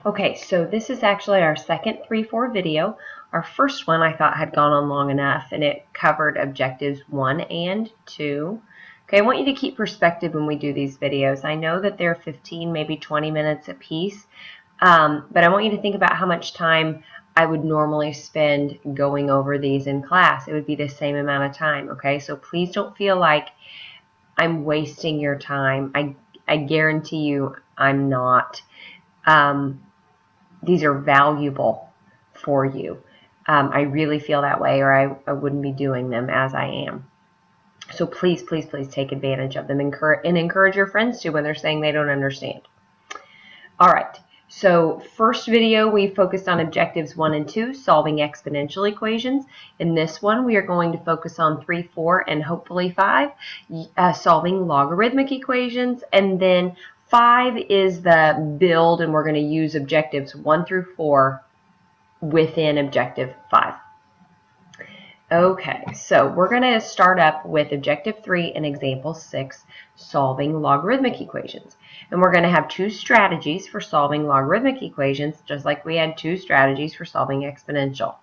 Okay, so this is actually our second 3-4 video. Our first one I thought had gone on long enough, and it covered objectives 1 and 2. Okay, I want you to keep perspective when we do these videos. I know that they're 15, maybe 20 minutes a piece, but I want you to think about how much time I would normally spend going over these in class. It would be the same amount of time, okay? So please don't feel like I'm wasting your time. I guarantee you I'm not. These are valuable for you. I really feel that way, or I wouldn't be doing them as I am. So please, please, please take advantage of them and encourage your friends to when they're saying they don't understand. All right, so first video we focused on objectives 1 and 2, solving exponential equations. In this one we are going to focus on 3, 4, and hopefully 5, solving logarithmic equations, and then 5 is the build, and we're going to use objectives 1 through 4 within objective 5. Okay, so we're going to start up with objective 3 and example 6, solving logarithmic equations. And we're going to have 2 strategies for solving logarithmic equations, just like we had 2 strategies for solving exponential.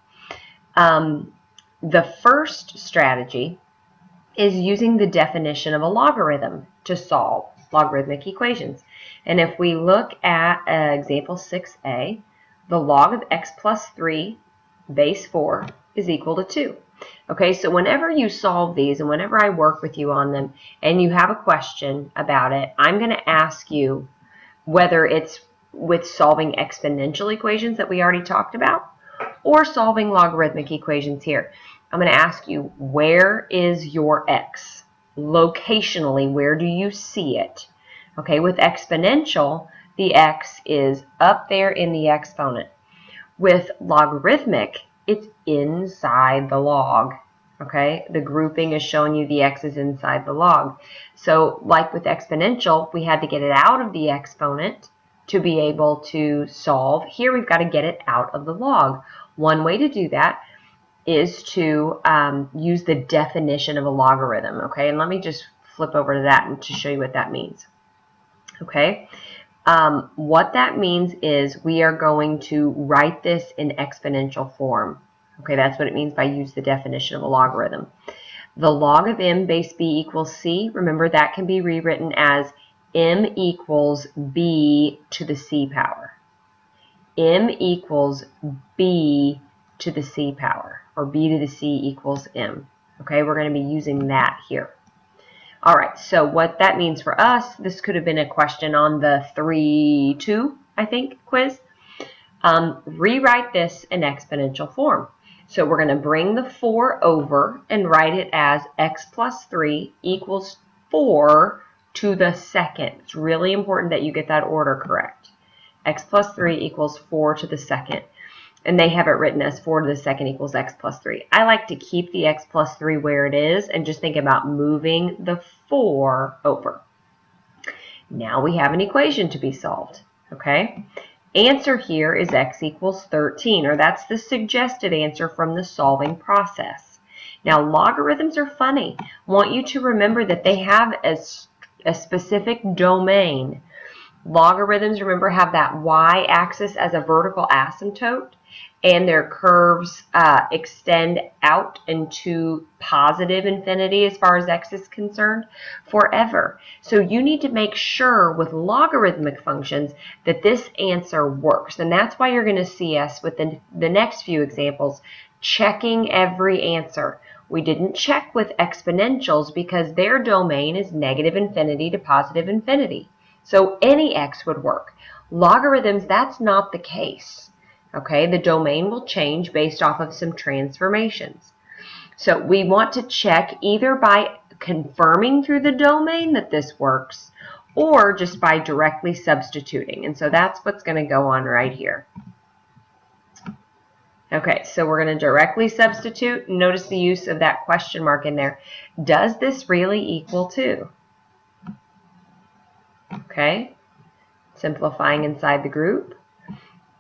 The first strategy is using the definition of a logarithm to solve logarithmic equations. And if we look at example 6a, the log of x plus 3 base 4 is equal to 2. Okay, so whenever you solve these and whenever I work with you on them and you have a question about it, I'm going to ask you whether it's with solving exponential equations that we already talked about or solving logarithmic equations here. I'm going to ask you, where is your x? Locationally, where do you see it? Okay, with exponential, the x is up there in the exponent. With logarithmic, it's inside the log. Okay, the grouping is showing you the x is inside the log. So like with exponential, we had to get it out of the exponent to be able to solve. Here we've got to get it out of the log. One way to do that is to use the definition of a logarithm. Okay, and let me just flip over to that and to show you what that means. Okay, what that means is we are going to write this in exponential form. Okay, that's what it means by use the definition of a logarithm. The log of m base b equals c, remember that can be rewritten as m equals b to the c power. M equals b to the c power, or b to the c equals m. Okay, we're going to be using that here. All right, so what that means for us, this could have been a question on the 3-2, I think, quiz. Rewrite this in exponential form. So we're going to bring the 4 over and write it as x plus 3 equals 4 to the second. It's really important that you get that order correct. X plus 3 equals 4 to the second. And they have it written as 4 to the second equals x plus 3. I like to keep the x plus 3 where it is and just think about moving the 4 over. Now we have an equation to be solved. Okay? Answer here is x equals 13, or that's the suggested answer from the solving process. Now logarithms are funny. I want you to remember that they have a specific domain. Logarithms, remember, have that y-axis as a vertical asymptote, and their curves extend out into positive infinity as far as x is concerned forever. So you need to make sure with logarithmic functions that this answer works. And that's why you're going to see us with the next few examples checking every answer. We didn't check with exponentials because their domain is negative infinity to positive infinity. So any x would work. Logarithms, that's not the case. Okay, the domain will change based off of some transformations. So we want to check either by confirming through the domain that this works or just by directly substituting. And so that's what's going to go on right here. Okay, so we're going to directly substitute. Notice the use of that question mark in there. Does this really equal 2? Okay, simplifying inside the group.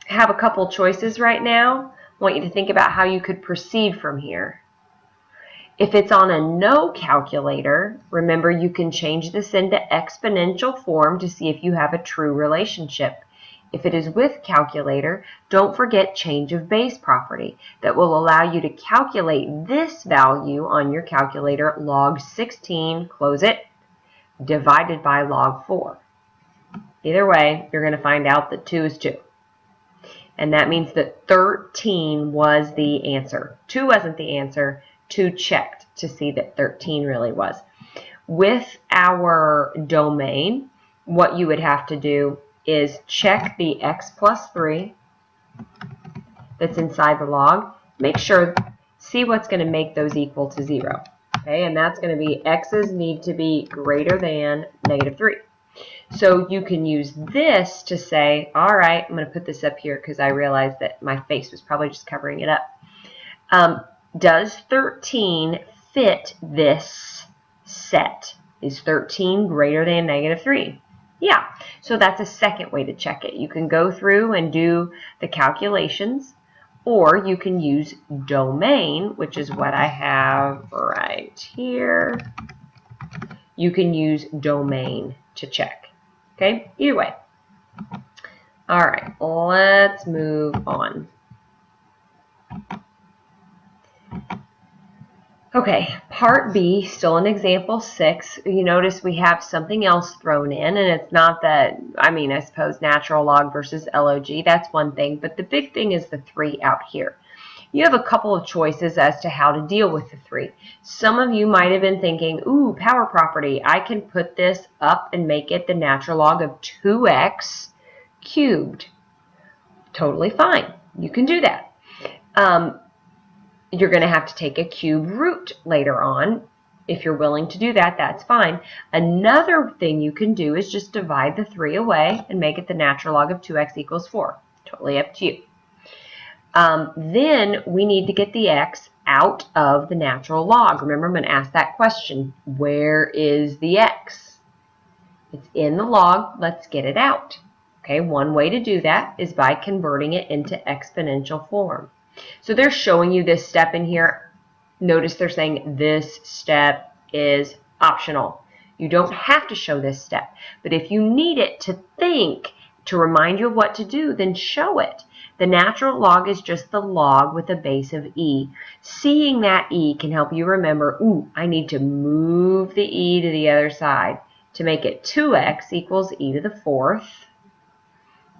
Have a couple choices right now. I want you to think about how you could proceed from here. If it's on a no calculator, remember you can change this into exponential form to see if you have a true relationship. If it is with calculator, don't forget change of base property that will allow you to calculate this value on your calculator, log 16, close it, divided by log 4. Either way, you're going to find out that 2 is 2. And that means that 13 was the answer. 2 wasn't the answer. 2 checked to see that 13 really was. With our domain, what you would have to do is check the x plus 3 that's inside the log. Make sure, see what's going to make those equal to 0. Okay, and that's going to be x's need to be greater than negative 3. So you can use this to say, all right, I'm going to put this up here because I realized that my face was probably just covering it up. Does 13 fit this set? Is 13 greater than negative 3? Yeah, so that's a second way to check it. You can go through and do the calculations, or you can use domain, which is what I have right here. You can use domain to check. Okay, either way. All right, let's move on. Okay, part B, still in example 6. You notice we have something else thrown in, and it's not that, I suppose natural log versus log, that's one thing, but the big thing is the 3 out here. You have a couple of choices as to how to deal with the 3. Some of you might have been thinking, ooh, power property, I can put this up and make it the natural log of 2x cubed. Totally fine. You can do that. You're going to have to take a cube root later on. If you're willing to do that, that's fine. Another thing you can do is just divide the 3 away and make it the natural log of 2x equals 4. Totally up to you. Then we need to get the x out of the natural log. Remember, I'm going to ask that question. Where is the x? It's in the log. Let's get it out. Okay, one way to do that is by converting it into exponential form. So they're showing you this step in here. Notice they're saying this step is optional. You don't have to show this step, but if you need it to think, to remind you of what to do, then show it. The natural log is just the log with a base of e. Seeing that e can help you remember, ooh, I need to move the e to the other side to make it 2x equals e to the 4th,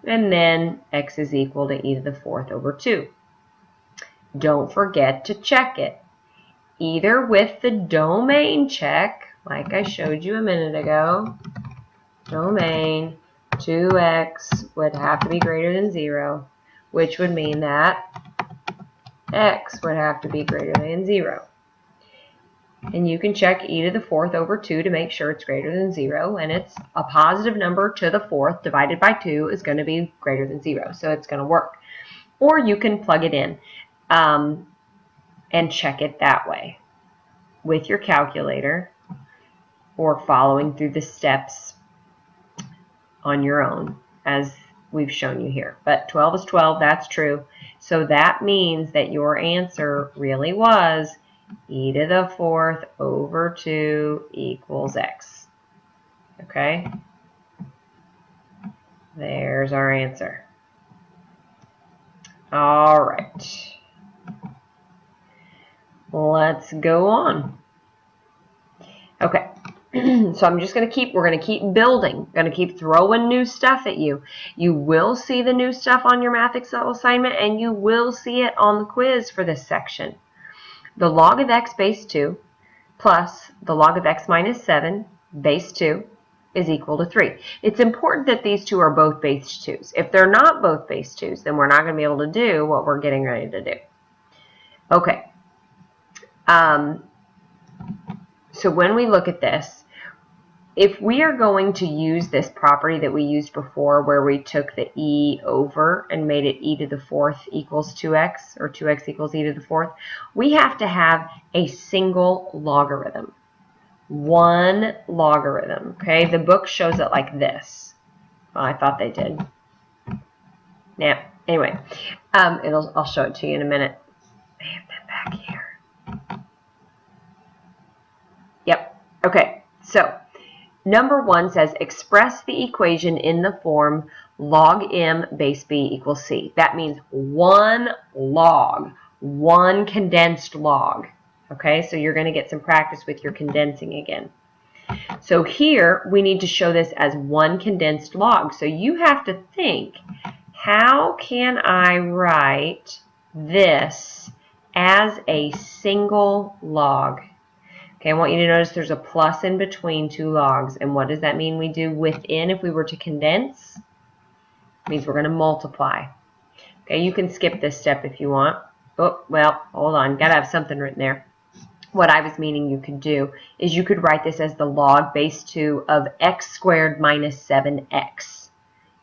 and then x is equal to e to the 4th over 2. Don't forget to check it, either with the domain check, like I showed you a minute ago. Domain 2x would have to be greater than 0, which would mean that x would have to be greater than 0. And you can check e to the 4th over 2 to make sure it's greater than 0, and it's a positive number to the 4th divided by 2 is going to be greater than 0, so it's going to work. Or you can plug it in and check it that way with your calculator or following through the steps on your own as we've shown you here. But 12 is 12, that's true. So that means that your answer really was e to the 4th over 2 equals x. Okay? There's our answer. All right. Let's go on. Okay. So I'm just going to we're going to keep building. Going to keep throwing new stuff at you. You will see the new stuff on your Math Excel assignment, and you will see it on the quiz for this section. The log of x base 2 plus the log of x minus 7 base 2 is equal to 3. It's important that these two are both base 2's. If they're not both base 2's, then we're not going to be able to do what we're getting ready to do. Okay. So when we look at this, if we are going to use this property that we used before where we took the e over and made it e to the 4th equals 2x, or 2x equals e to the 4th, we have to have a single logarithm. One logarithm, okay? The book shows it like this. Well, I thought they did. Yeah, anyway, I'll show it to you in a minute. I have that back here. Yep, okay, so number 1 says express the equation in the form log m base b equals c. That means one log, one condensed log. Okay, so you're going to get some practice with your condensing again. So here we need to show this as one condensed log. So you have to think, how can I write this as a single log? Okay, I want you to notice there's a plus in between two logs. And what does that mean we do within if we were to condense? It means we're going to multiply. Okay, you can skip this step if you want. Oh, well, hold on. Got to have something written there. What I was meaning you could do is you could write this as the log base 2 of x squared minus 7x.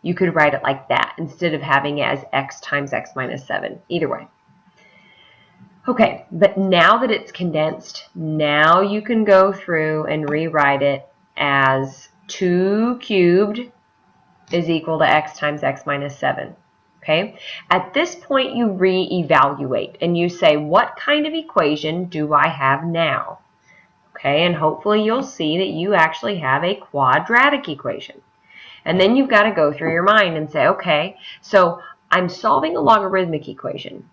You could write it like that instead of having it as x times x minus 7. Either way. Okay, but now that it's condensed, now you can go through and rewrite it as 2 cubed is equal to x times x minus 7. Okay, at this point you reevaluate and you say, what kind of equation do I have now? Okay, and hopefully you'll see that you actually have a quadratic equation. And then you've got to go through your mind and say, okay, so I'm solving a logarithmic equation,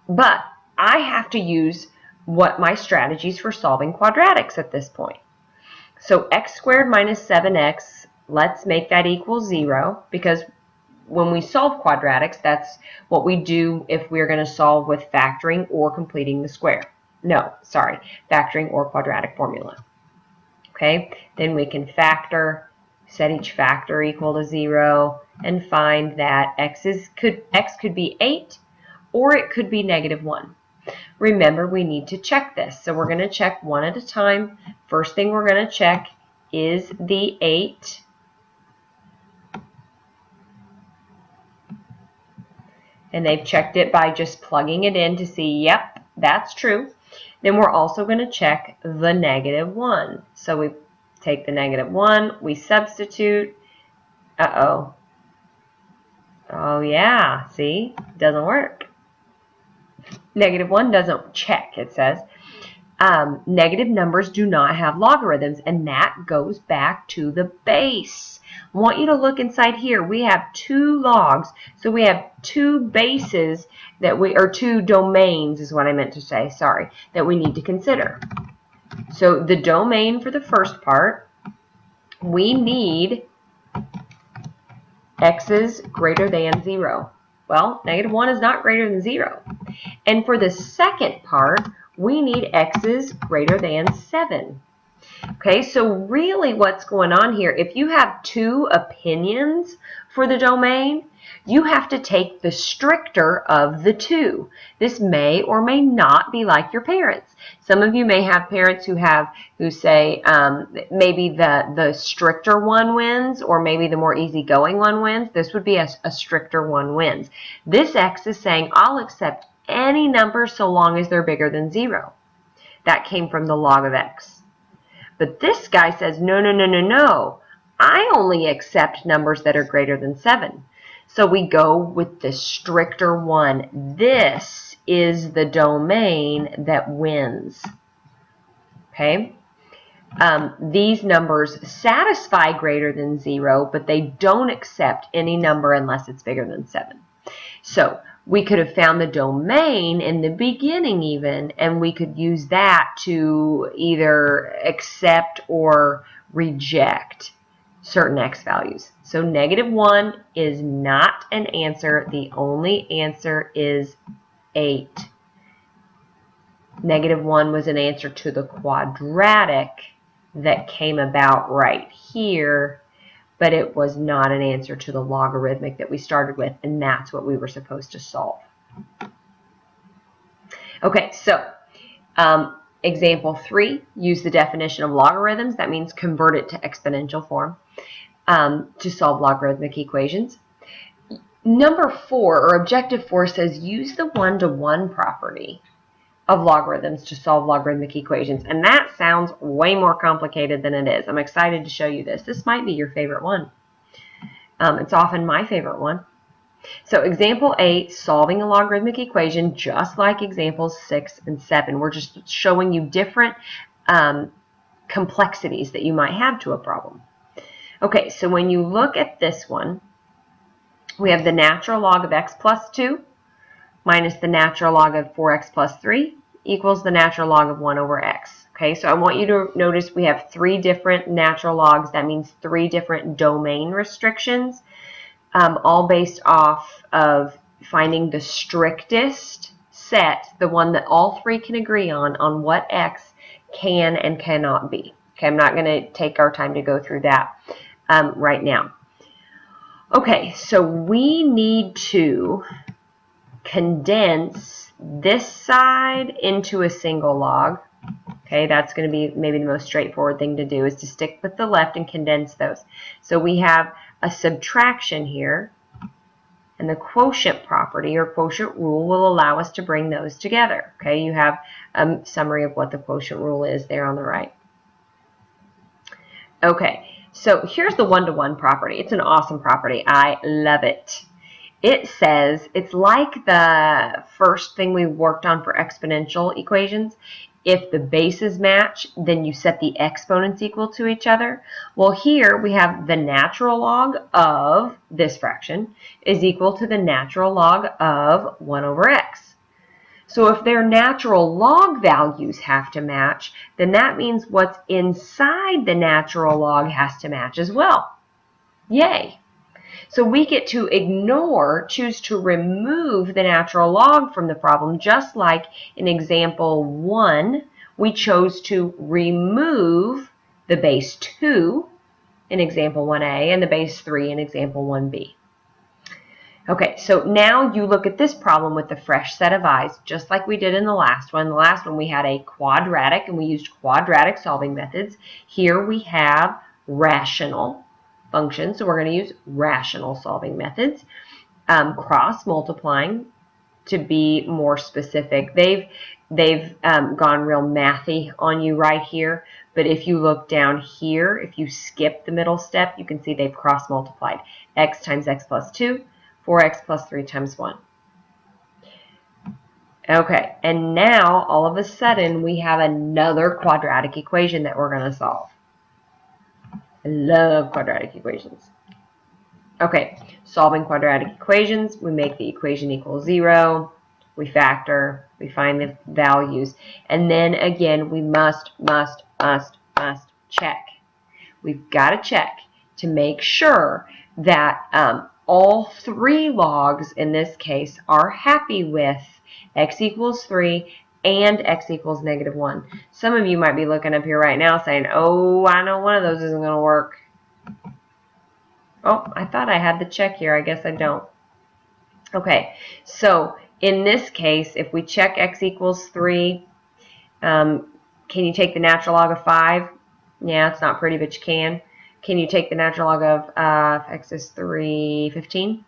but I have to use what my strategies for solving quadratics at this point. So x squared minus 7x, let's make that equal 0, because when we solve quadratics, that's what we do if we're going to solve with factoring or completing the square. No, sorry, factoring or quadratic formula. Okay, then we can factor, set each factor equal to 0, and find that x could be 8 or it could be -1. Remember, we need to check this. So we're going to check one at a time. First thing we're going to check is the 8. And they've checked it by just plugging it in to see, yep, that's true. Then we're also going to check the -1. So we take the -1, we substitute. Uh-oh. Oh, yeah, see, doesn't work. -1 doesn't check, it says. Negative numbers do not have logarithms, and that goes back to the base. I want you to look inside here. We have 2 logs, so we have 2 bases that or 2 domains is what I meant to say, sorry, that we need to consider. So the domain for the first part, we need x's greater than 0. Well, -1 is not greater than 0. And for the second part, we need x's greater than 7. Okay, so really what's going on here, if you have 2 opinions for the domain, you have to take the stricter of the 2. This may or may not be like your parents. Some of you may have parents who say maybe the stricter one wins, or maybe the more easygoing one wins. This would be a stricter one wins. This x is saying I'll accept any number so long as they're bigger than 0. That came from the log of x. But this guy says, no, no, no, no, no. I only accept numbers that are greater than 7. So we go with the stricter one. This is the domain that wins. Okay? These numbers satisfy greater than 0, but they don't accept any number unless it's bigger than 7. So we could have found the domain in the beginning even, and we could use that to either accept or reject certain x values. So -1 is not an answer. The only answer is 8. -1 was an answer to the quadratic that came about right here, but it was not an answer to the logarithmic that we started with, and that's what we were supposed to solve. Okay, so example 3, use the definition of logarithms. That means convert it to exponential form to solve logarithmic equations. Number 4, or objective 4, says use the one-to-one property of logarithms to solve logarithmic equations. And that sounds way more complicated than it is. I'm excited to show you this. This might be your favorite one. It's often my favorite one. So example 8, solving a logarithmic equation, just like examples 6 and 7. We're just showing you different complexities that you might have to a problem. Okay, so when you look at this one, we have the natural log of x plus 2 minus the natural log of 4x plus 3 equals the natural log of 1 over x. Okay, so I want you to notice we have 3 different natural logs. That means 3 different domain restrictions, all based off of finding the strictest set, the one that all 3 can agree on what x can and cannot be. Okay, I'm not going to take our time to go through that right now. Okay, so we need to condense this side into a single log. Okay, that's going to be maybe the most straightforward thing to do, is to stick with the left and condense those. So we have a subtraction here, and the quotient property or quotient rule will allow us to bring those together. Okay, you have a summary of what the quotient rule is there on the right. Okay, so here's the one-to-one property. It's an awesome property. I love it. It says, it's like the first thing we worked on for exponential equations. If the bases match, then you set the exponents equal to each other. Well, here we have the natural log of this fraction is equal to the natural log of 1 over x. So if their natural log values have to match, then that means what's inside the natural log has to match as well. Yay! So we get to choose to remove the natural log from the problem, just like in example 1, we chose to remove the base 2 in example 1a and the base 3 in example 1b. Okay, so now you look at this problem with a fresh set of eyes, just like we did in the last one. The last one we had a quadratic, and we used quadratic solving methods. Here we have rational functions, so we're going to use rational solving methods. Cross multiplying, to be more specific. They've gone real mathy on you right here, but if you look down here, if you skip the middle step, you can see they've cross multiplied. X times x plus 2, 4x plus 3 times 1. Okay, and now all of a sudden we have another quadratic equation that we're going to solve. I love quadratic equations. Okay, solving quadratic equations, we make the equation equal 0, we factor, we find the values, and then again we must check. We've got to check to make sure that all 3 logs in this case are happy with x equals 3 and x equals -1. Some of you might be looking up here right now saying, oh, I know one of those isn't going to work. Oh, I thought I had the check here. I guess I don't. Okay, so in this case, if we check x equals 3, can you take the natural log of 5? Yeah, it's not pretty, but you can. Can you take the natural log of x is 3, 15?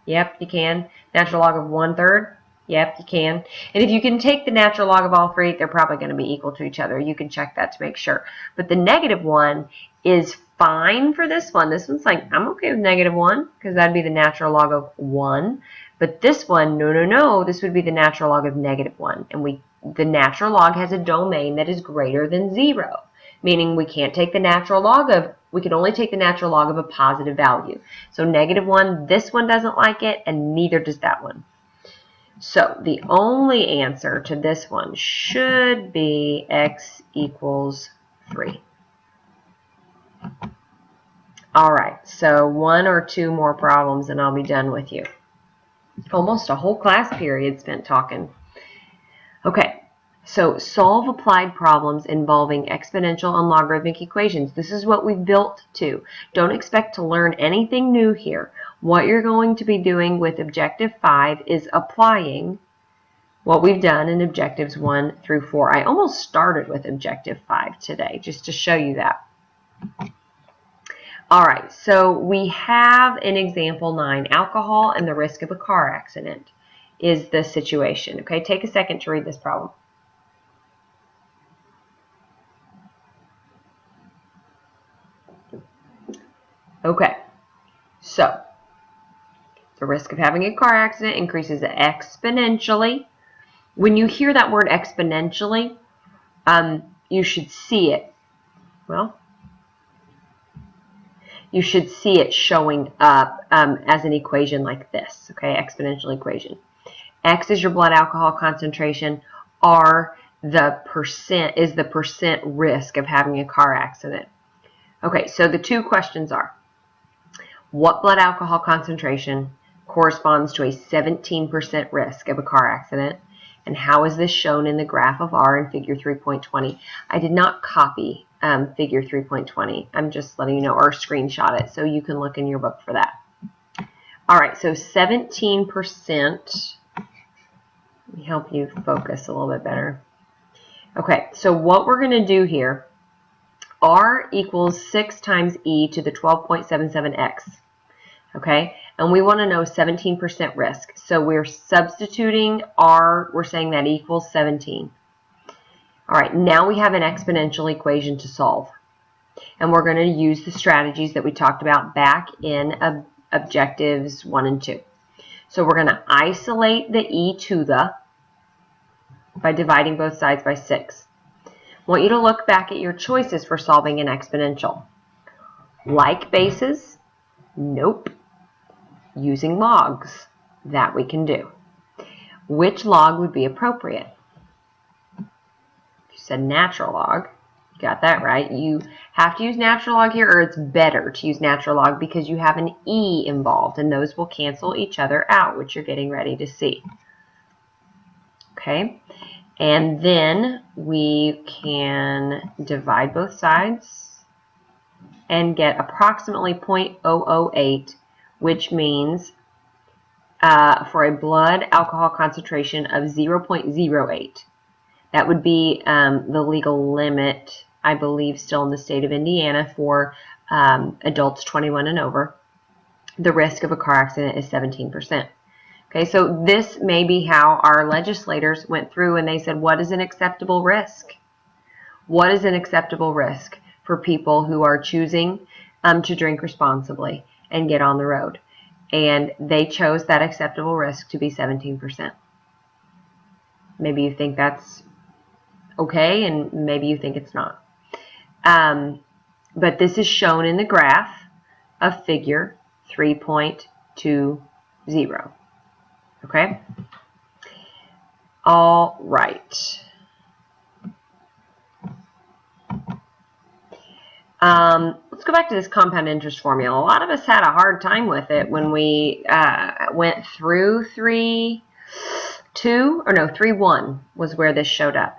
Yep, you can. Natural log of 1/3? Yep, you can. And if you can take the natural log of all 3, they're probably going to be equal to each other. You can check that to make sure. But the -1 is fine for this one. This one's like, I'm okay with -1 because that'd be the natural log of 1. But this one, no, this would be the natural log of -1. And the natural log has a domain that is greater than 0, meaning we can't take the natural log of, we can only take the natural log of a positive value. So -1, this one doesn't like it, and neither does that one. So the only answer to this one should be x equals 3. All right, so 1 or 2 more problems and I'll be done with you. Almost a whole class period spent talking. Okay, so solve applied problems involving exponential and logarithmic equations. This is what we've built to. Don't expect to learn anything new here. What you're going to be doing with Objective 5 is applying what we've done in Objectives 1 through 4. I almost started with Objective 5 today, just to show you that. All right, so we have in example 9, alcohol and the risk of a car accident is the situation. Okay, take a second to read this problem. Okay, so the risk of having a car accident increases exponentially. When you hear that word exponentially, you should see it. Well, you should see it showing up as an equation like this, okay, exponential equation. X is your blood alcohol concentration. R is the percent risk of having a car accident. Okay, so the two questions are, what blood alcohol concentration corresponds to a 17% risk of a car accident? And how is this shown in the graph of R in figure 3.20? I did not copy figure 3.20. I'm just letting you know, or screenshot it, so you can look in your book for that. All right, so 17%. Let me help you focus a little bit better. Okay, so what we're going to do here, R equals 6 times e to the 12.77x. Okay, and we want to know 17% risk. So we're substituting R, we're saying that equals 17. All right, now we have an exponential equation to solve. And we're going to use the strategies that we talked about back in objectives 1 and 2. So we're going to isolate the e to the by dividing both sides by 6. I want you to look back at your choices for solving an exponential. Like bases? Nope. Using logs, that we can do. Which log would be appropriate? You said natural log. You got that right. You have to use natural log here, or it's better to use natural log because you have an e involved, and those will cancel each other out, which you're getting ready to see. Okay, and then we can divide both sides and get approximately 0.008, which means for a blood alcohol concentration of 0.08. That would be the legal limit, I believe, still in the state of Indiana for adults 21 and over. The risk of a car accident is 17%. Okay, so this may be how our legislators went through and they said, what is an acceptable risk? What is an acceptable risk for people who are choosing to drink responsibly and get on the road? And they chose that acceptable risk to be 17%. Maybe you think that's okay, and maybe you think it's not. But this is shown in the graph of figure 3.20. Okay? All right. Let's go back to this compound interest formula. A lot of us had a hard time with it when we went through 3.1 was where this showed up.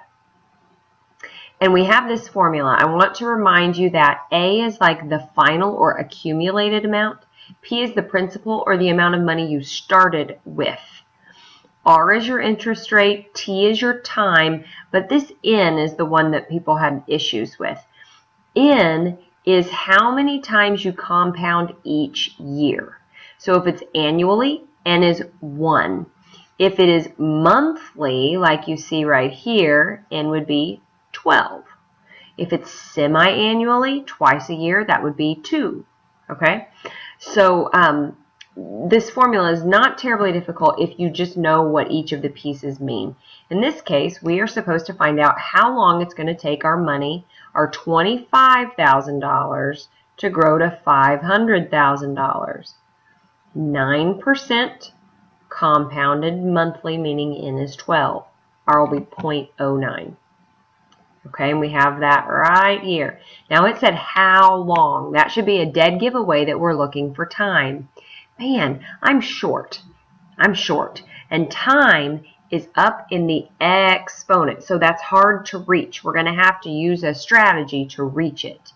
And we have this formula. I want to remind you that A is like the final or accumulated amount. P is the principal or the amount of money you started with. R is your interest rate. T is your time. But this N is the one that people had issues with. N is how many times you compound each year. So if it's annually, N is 1. If it is monthly, like you see right here, N would be 12. If it's semi-annually, twice a year, that would be 2. Okay? So this formula is not terribly difficult if you just know what each of the pieces mean. In this case, we are supposed to find out how long it's going to take our money, our $25,000, to grow to $500,000. 9% compounded monthly, meaning N is 12. R will be 0.09. Okay, and we have that right here. Now it said how long. That should be a dead giveaway that we're looking for time. Man, I'm short. And time is up in the exponent, so that's hard to reach. We're going to have to use a strategy to reach it.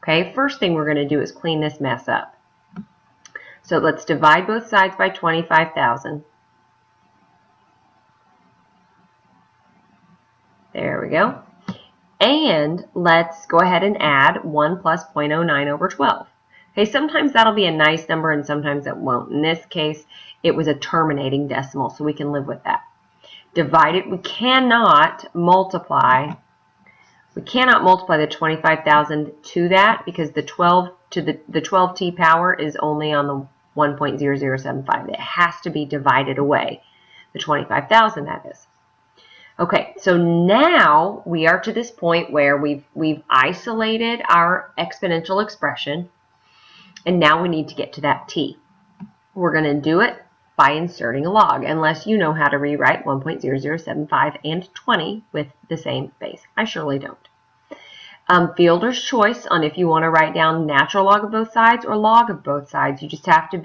Okay, first thing we're going to do is clean this mess up. So let's divide both sides by 25,000. There we go. And let's go ahead and add 1 plus 0.09 over 12. Okay, sometimes that'll be a nice number and sometimes it won't. In this case, it was a terminating decimal, so we can live with that. Divide it. We cannot multiply the 25,000 to that because the 12 to the 12t power is only on the 1.0075. It has to be divided away. The 25,000, that is. Okay, so now we are to this point where we've isolated our exponential expression, And now we need to get to that t. We're going to do it by inserting a log, unless you know how to rewrite 1.0075 and 20 with the same base. I surely don't. Fielder's choice on if you want to write down natural log of both sides or log of both sides. You just have to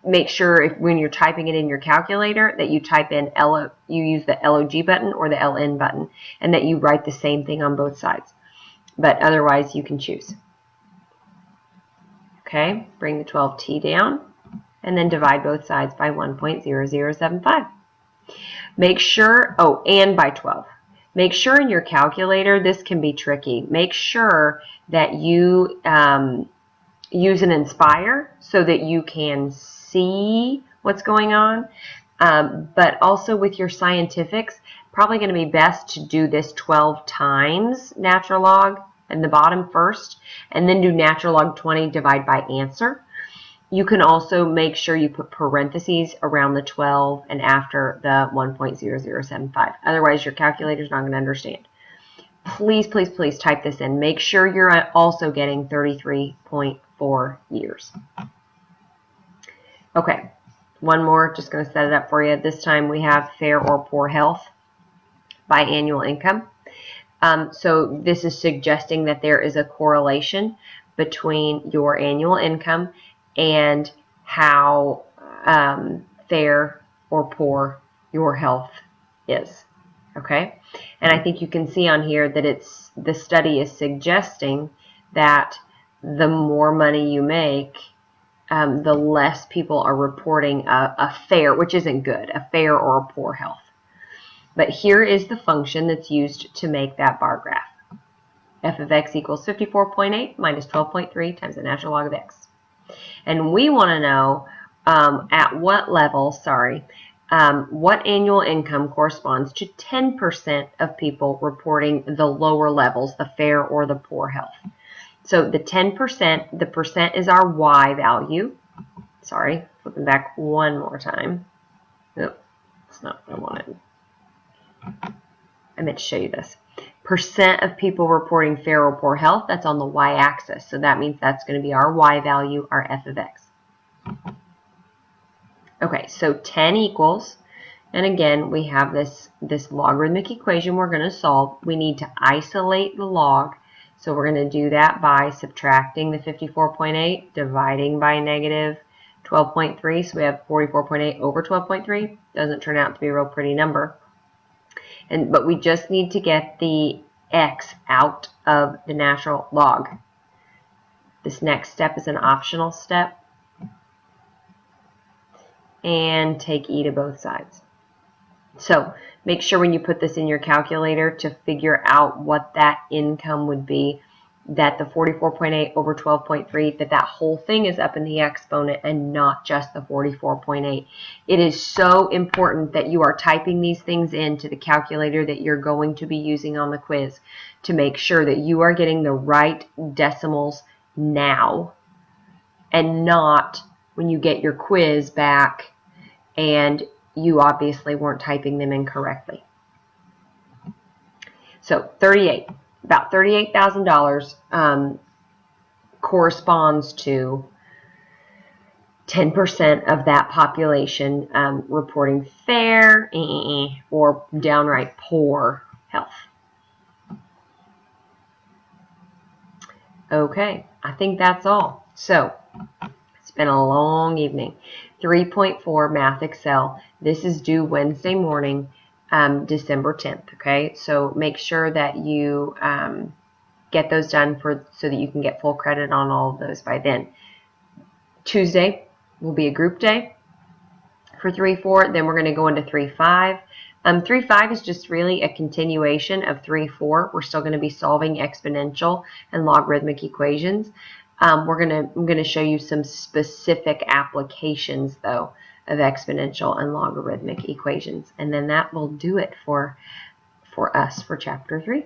make sure if when you're typing it in your calculator that you type in you use the LOG button or the LN button, and that you write the same thing on both sides. But otherwise you can choose. Okay, bring the 12t down and then divide both sides by 1.0075. Make sure, and by 12. Make sure in your calculator, this can be tricky, make sure that you use an Inspire so that you can see what's going on. But also with your scientifics, probably going to be best to do this 12 times natural log in the bottom first, and then do natural log 20 divide by answer. You can also make sure you put parentheses around the 12 and after the 1.0075. Otherwise, your calculator is not going to understand. Please, please, please type this in. Make sure you're also getting 33.4 years. Okay, one more. Just going to set it up for you. This time we have fair or poor health by annual income. So this is suggesting that there is a correlation between your annual income and how fair or poor your health is. Okay, and I think you can see on here that the study is suggesting that the more money you make, the less people are reporting a fair, which isn't good, a fair or a poor health. But here is the function that's used to make that bar graph. F of x equals 54.8 minus 12.3 times the natural log of x. And we want to know at what level, what annual income corresponds to 10% of people reporting the lower levels, the fair or the poor health. So the 10%, the percent is our y value. Sorry, flipping back one more time. Nope, that's not what I wanted. I meant to show you this. Percent of people reporting fair or poor health, that's on the y-axis. So that means that's going to be our y value, our f of x. Okay, so 10 equals, and again, we have this logarithmic equation we're going to solve. We need to isolate the log. So we're going to do that by subtracting the 54.8, dividing by negative 12.3. So we have 44.8 over 12.3. Doesn't turn out to be a real pretty number. But we just need to get the x out of the natural log. This next step is an optional step. And take e to both sides. So make sure when you put this in your calculator to figure out what that income would be, that the 44.8 over 12.3, that whole thing is up in the exponent and not just the 44.8. It is so important that you are typing these things into the calculator that you're going to be using on the quiz to make sure that you are getting the right decimals now and not when you get your quiz back and you obviously weren't typing them in correctly. So 38. About $38,000 corresponds to 10% of that population reporting fair or downright poor health. Okay, I think that's all. So it's been a long evening. 3.4 Math Excel. This is due Wednesday morning. December 10th, okay? So make sure that you get those done so that you can get full credit on all of those by then. Tuesday will be a group day for 3.4. Then we're going to go into 3.5. 3.5 is just really a continuation of 3.4. We're still going to be solving exponential and logarithmic equations. I'm going to show you some specific applications, though, of exponential and logarithmic equations. And then that will do it for us for Chapter 3.